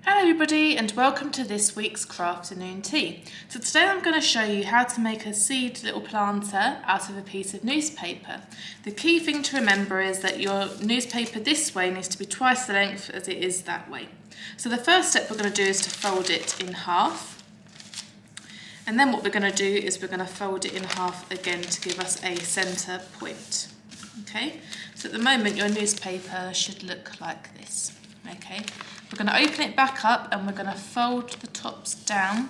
Hello everybody and welcome to this week's Crafternoon Tea. So today I'm going to show you how to make a seed little planter out of a piece of newspaper. The key thing to remember is that your newspaper this way needs to be twice the length as it is that way. So the first step we're going to do is to fold it in half. And then what we're going to do is we're going to fold it in half again to give us a centre point. Okay, so at the moment your newspaper should look like this. Okay, we're going to open it back up and we're going to fold the tops down.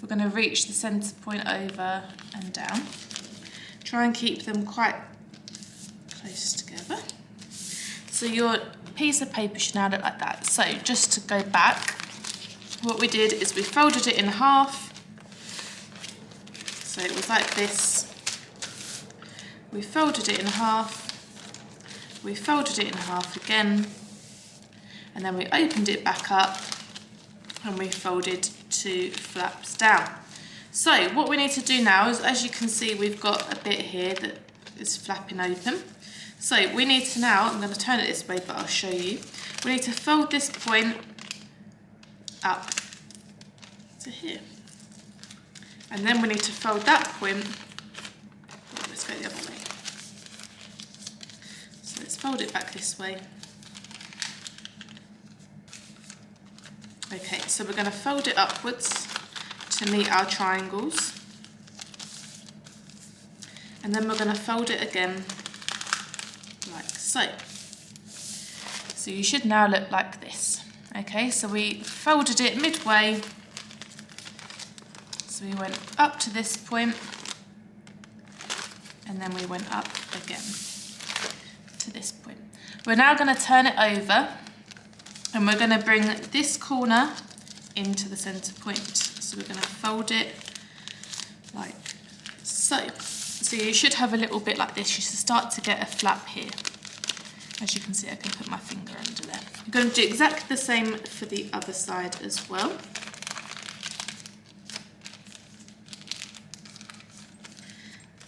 We're going to reach the centre point over and down. Try and keep them quite close together. So your piece of paper should now look like that. So just to go back, what we did is we folded it in half. So it was like this. We folded it in half. We folded it in half again. And then we opened it back up and we folded two flaps down. So what we need to do now is, as you can see, we've got a bit here that is flapping open. So we need to now, I'm going to turn it this way, but I'll show you. We need to fold this point up to here. And then we need to fold that point, let's go the other way. So let's fold it back this way. Okay, so we're going to fold it upwards to meet our triangles. And then we're going to fold it again like so. So you should now look like this. Okay, so we folded it midway. So we went up to this point and then we went up again to this point. We're now going to turn it over. And we're going to bring this corner into the centre point. So we're going to fold it like so. So you should have a little bit like this. You should start to get a flap here. As you can see, I can put my finger under there. You're going to do exactly the same for the other side as well.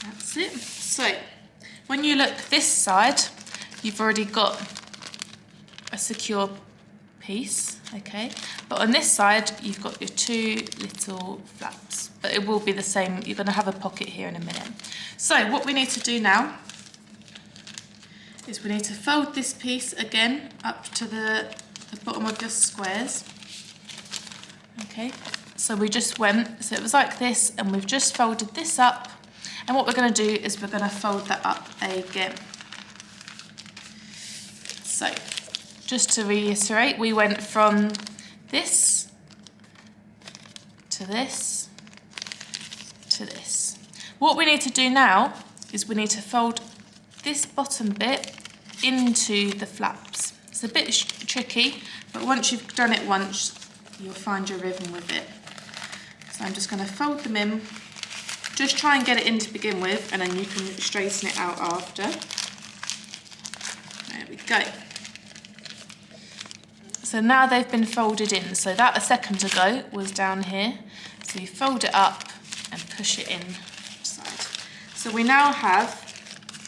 That's it. So when you look this side, you've already got a secure piece, okay, but on this side you've got your two little flaps, but it will be the same. You're going to have a pocket here in a minute. So what we need to do now is we need to fold this piece again up to the bottom of your squares. Okay, so we just went, so it was like this, and we've just folded this up, and what we're going to do is we're going to fold that up again. So just to reiterate, we went from this to this to this. What we need to do now is we need to fold this bottom bit into the flaps. It's a bit tricky, but once you've done it once, you'll find your rhythm with it. So I'm just going to fold them in. Just try and get it in to begin with, and then you can straighten it out after. There we go. So now they've been folded in. So that a second ago was down here. So you fold it up and push it inside. So we now have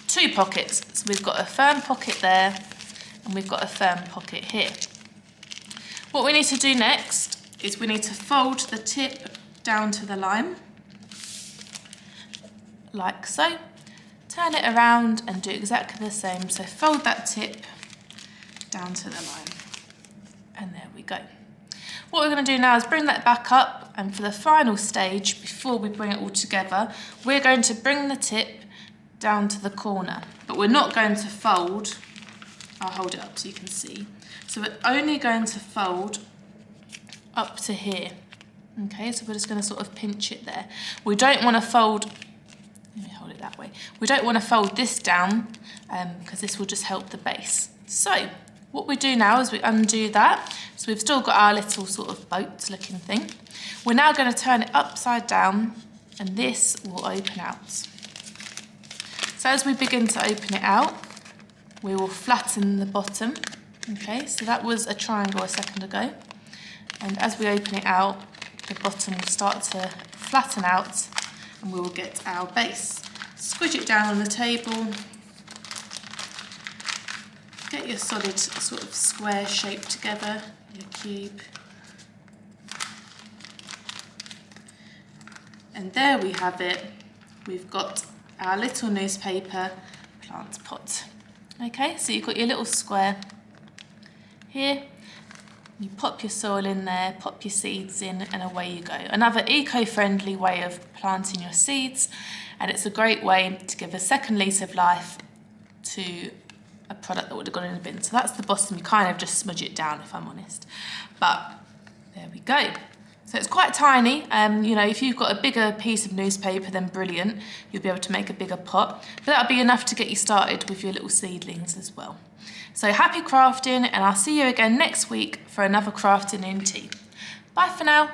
two pockets. So we've got a firm pocket there and we've got a firm pocket here. What we need to do next is we need to fold the tip down to the line, like so. Turn it around and do exactly the same. So fold that tip down to the line. And there we go. What we're going to do now is bring that back up, and for the final stage, before we bring it all together, we're going to bring the tip down to the corner, but we're not going to fold. I'll hold it up so you can see. So we're only going to fold up to here. Okay, so we're just going to sort of pinch it there. We don't want to fold, let me hold it that way. We don't want to fold this down because this will just help the base. So what we do now is we undo that. So we've still got our little sort of boat looking thing. We're now going to turn it upside down and this will open out. So as we begin to open it out, we will flatten the bottom. Okay, so that was a triangle a second ago. And as we open it out, the bottom will start to flatten out and we will get our base. Squish it down on the table. Get get your solid sort of square shape together, your cube. And there we have it. We've got our little newspaper plant pot. Okay, so you've got your little square here. You pop your soil in there, pop your seeds in, and away you go. Another eco-friendly way of planting your seeds, and it's a great way to give a second lease of life to a product that would have gone in the bin. So that's the bottom. You kind of just smudge it down, if I'm honest. But there we go. So it's quite tiny. You know, if you've got a bigger piece of newspaper, then brilliant. You'll be able to make a bigger pot. But that'll be enough to get you started with your little seedlings as well. So happy crafting, and I'll see you again next week for another Crafternoon Tea. Bye for now.